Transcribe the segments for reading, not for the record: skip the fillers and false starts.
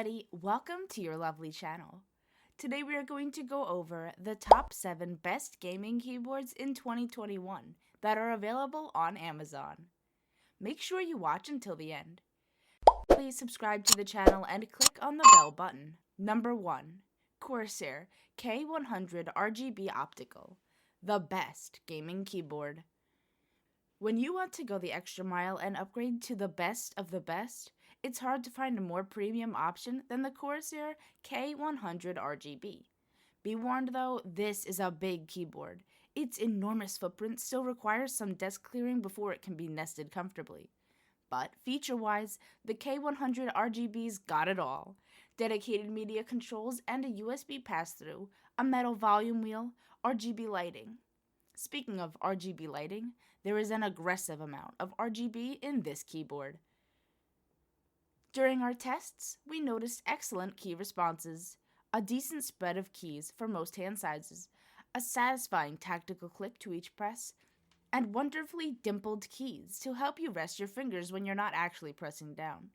everybody, welcome to your lovely channel. Today we are going to go over the top 7 best gaming keyboards in 2021 that are available on Amazon. Make sure you watch until the end. Please subscribe to the channel and click on the bell button. Number 1. Corsair K100 RGB Optical, the best gaming keyboard. When you want to go the extra mile and upgrade to the best of the best, it's hard to find a more premium option than the Corsair K100 RGB. Be warned though, this is a big keyboard. Its enormous footprint still requires some desk clearing before it can be nested comfortably. But feature-wise, the K100 RGB's got it all. Dedicated media controls and a USB pass-through, a metal volume wheel, RGB lighting. Speaking of RGB lighting, there is an aggressive amount of RGB in this keyboard. During our tests, we noticed excellent key responses, a decent spread of keys for most hand sizes, a satisfying tactical click to each press, and wonderfully dimpled keys to help you rest your fingers when you're not actually pressing down.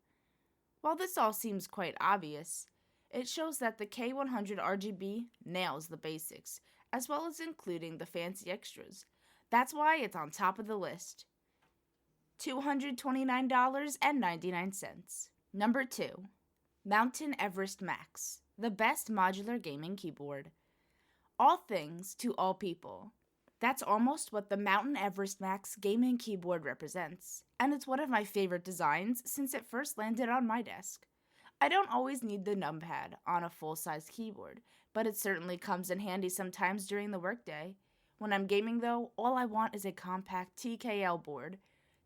While this all seems quite obvious, it shows that the K100 RGB nails the basics, as well as including the fancy extras. That's why it's on top of the list. $229.99. Number 2. Mountain Everest Max, the best modular gaming keyboard. All things to all people. That's almost what the Mountain Everest Max gaming keyboard represents, and it's one of my favorite designs since it first landed on my desk. I don't always need the numpad on a full-size keyboard, but it certainly comes in handy sometimes during the workday. When I'm gaming though, all I want is a compact TKL board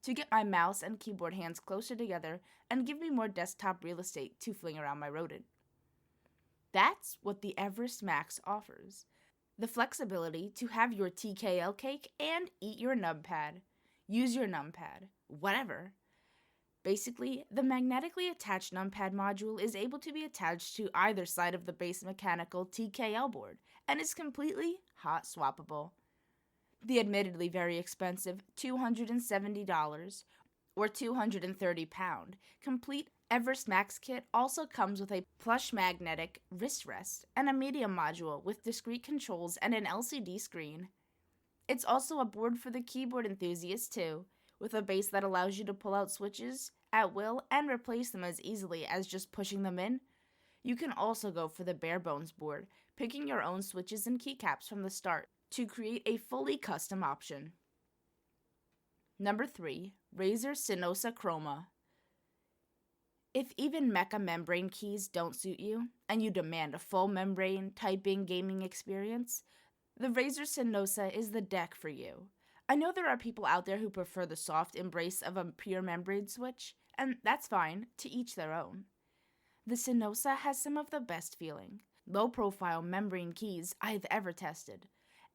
to get my mouse and keyboard hands closer together and give me more desktop real estate to fling around my rodent. That's what the Everest Max offers. The flexibility to have your TKL cake and eat your numpad. Use your numpad. Whatever. Basically, the magnetically attached numpad module is able to be attached to either side of the base mechanical TKL board and is completely hot swappable. The admittedly very expensive $270 or £230 complete Everest Max kit also comes with a plush magnetic wrist rest and a media module with discrete controls and an LCD screen. It's also a board for the keyboard enthusiast too, with a base that allows you to pull out switches at will and replace them as easily as just pushing them in. You can also go for the bare bones board, picking your own switches and keycaps from the start to create a fully custom option. Number 3. Razer Senosa Chroma. If even mecha membrane keys don't suit you, and you demand a full membrane typing gaming experience, the Razer Senosa is the deck for you. I know there are people out there who prefer the soft embrace of a pure membrane switch, and that's fine, to each their own. The Senosa has some of the best feeling, low-profile membrane keys I've ever tested.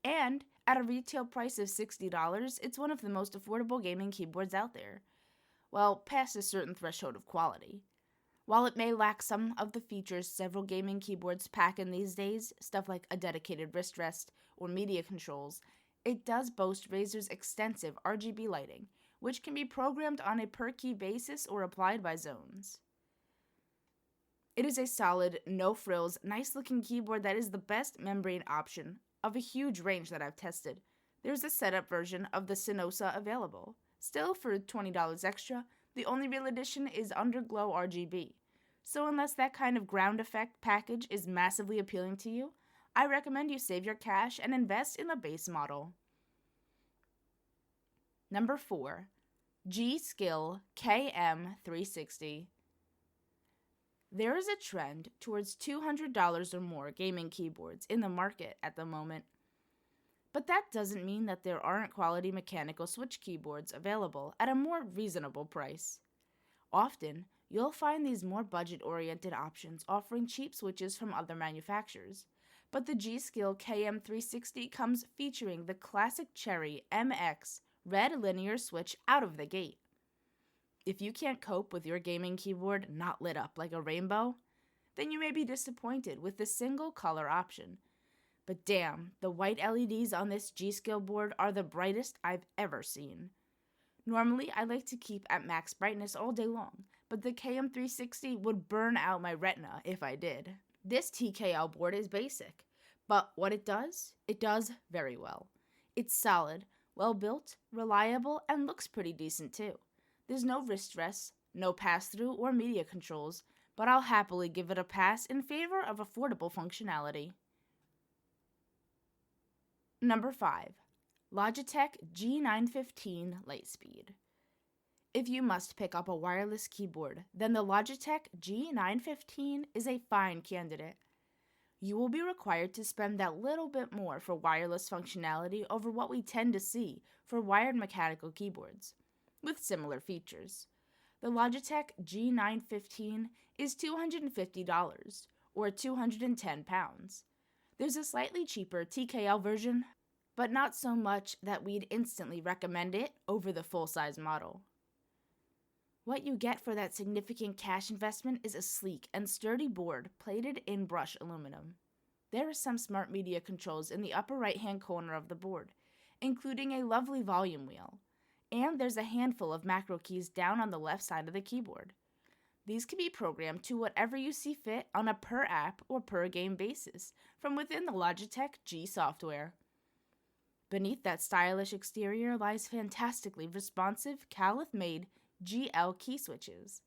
And at a retail price of $60, it's one of the most affordable gaming keyboards out there. Well, past a certain threshold of quality. While it may lack some of the features several gaming keyboards pack in these days, stuff like a dedicated wrist rest or media controls, it does boast Razer's extensive RGB lighting, which can be programmed on a per-key basis or applied by zones. It is a solid, no-frills, nice-looking keyboard that is the best membrane option of a huge range that I've tested. There's a setup version of the Senosa available. Still, for $20 extra, the only real addition is Underglow RGB. So unless that kind of ground effect package is massively appealing to you, I recommend you save your cash and invest in the base model. Number 4. GSkill KM360. There is a trend towards $200 or more gaming keyboards in the market at the moment. But that doesn't mean that there aren't quality mechanical switch keyboards available at a more reasonable price. Often, you'll find these more budget-oriented options offering cheap switches from other manufacturers. But the GSkill KM360 comes featuring the classic Cherry MX red linear switch out of the gate. If you can't cope with your gaming keyboard not lit up like a rainbow, then you may be disappointed with the single color option. But damn, the white LEDs on this GSkill board are the brightest I've ever seen. Normally, I like to keep at max brightness all day long, but the KM360 would burn out my retina if I did. This TKL board is basic, but what it does very well. It's solid, well built, reliable, and looks pretty decent too. There's no wrist rest, no pass-through or media controls, but I'll happily give it a pass in favor of affordable functionality. Number 5. Logitech G915 Lightspeed. If you must pick up a wireless keyboard, then the Logitech G915 is a fine candidate. You will be required to spend that little bit more for wireless functionality over what we tend to see for wired mechanical keyboards, with similar features. The Logitech G915 is $250, or £210. There's a slightly cheaper TKL version, but not so much that we'd instantly recommend it over the full-size model. What you get for that significant cash investment is a sleek and sturdy board plated in brushed aluminum. There are some smart media controls in the upper right-hand corner of the board, including a lovely volume wheel, and there's a handful of macro keys down on the left side of the keyboard. These can be programmed to whatever you see fit on a per app or per game basis from within the Logitech G software. Beneath that stylish exterior lies fantastically responsive, Caliph-made GL key switches.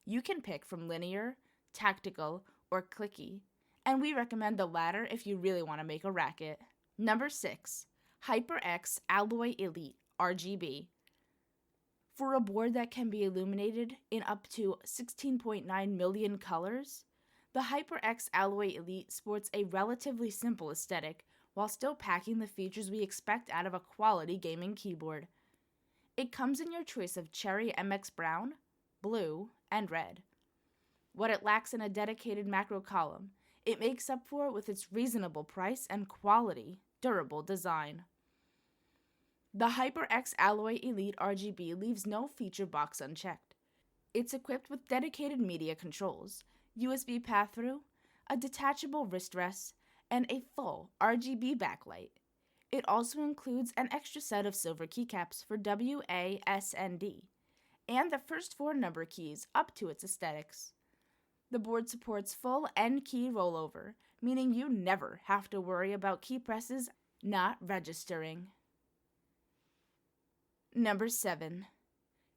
You can pick from linear, tactical, or clicky, and we recommend the latter if you really want to make a racket. Number 6. HyperX Alloy Elite RGB. For a board that can be illuminated in up to 16.9 million colors, the HyperX Alloy Elite sports a relatively simple aesthetic while still packing the features we expect out of a quality gaming keyboard. It comes in your choice of cherry MX brown, blue, and red. What it lacks in a dedicated macro column, it makes up for with its reasonable price and quality, durable design. The HyperX Alloy Elite RGB leaves no feature box unchecked. It's equipped with dedicated media controls, USB pass-through, a detachable wrist rest, and a full RGB backlight. It also includes an extra set of silver keycaps for W, A, S, and D, and the first 4 number keys up to its aesthetics. The board supports full N key rollover, meaning you never have to worry about key presses not registering. Number 7.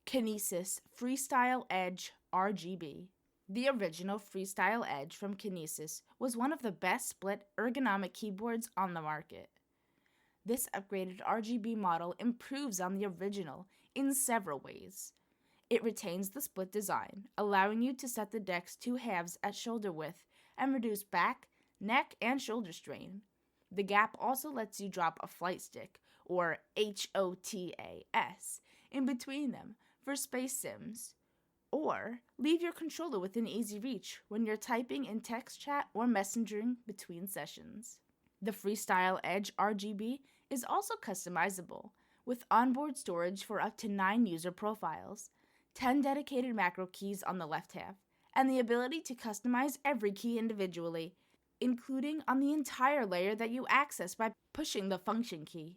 Kinesis Freestyle Edge RGB. The original Freestyle Edge from Kinesis was one of the best split ergonomic keyboards on the market. This upgraded RGB model improves on the original in several ways. It retains the split design, allowing you to set the deck's 2 halves at shoulder width and reduce back, neck, and shoulder strain. The gap also lets you drop a flight stick, or HOTAS, in between them for space sims, or leave your controller within easy reach when you're typing in text chat or messaging between sessions. The Freestyle Edge RGB is also customizable, with onboard storage for up to 9 user profiles, 10 dedicated macro keys on the left half, and the ability to customize every key individually, including on the entire layer that you access by pushing the function key.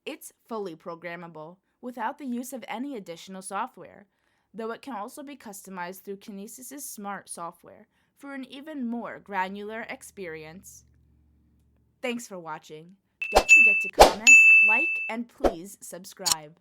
It's fully programmable, without the use of any additional software, though it can also be customized through Kinesis' smart software for an even more granular experience. Thanks for watching. Don't forget to comment, like, and please subscribe.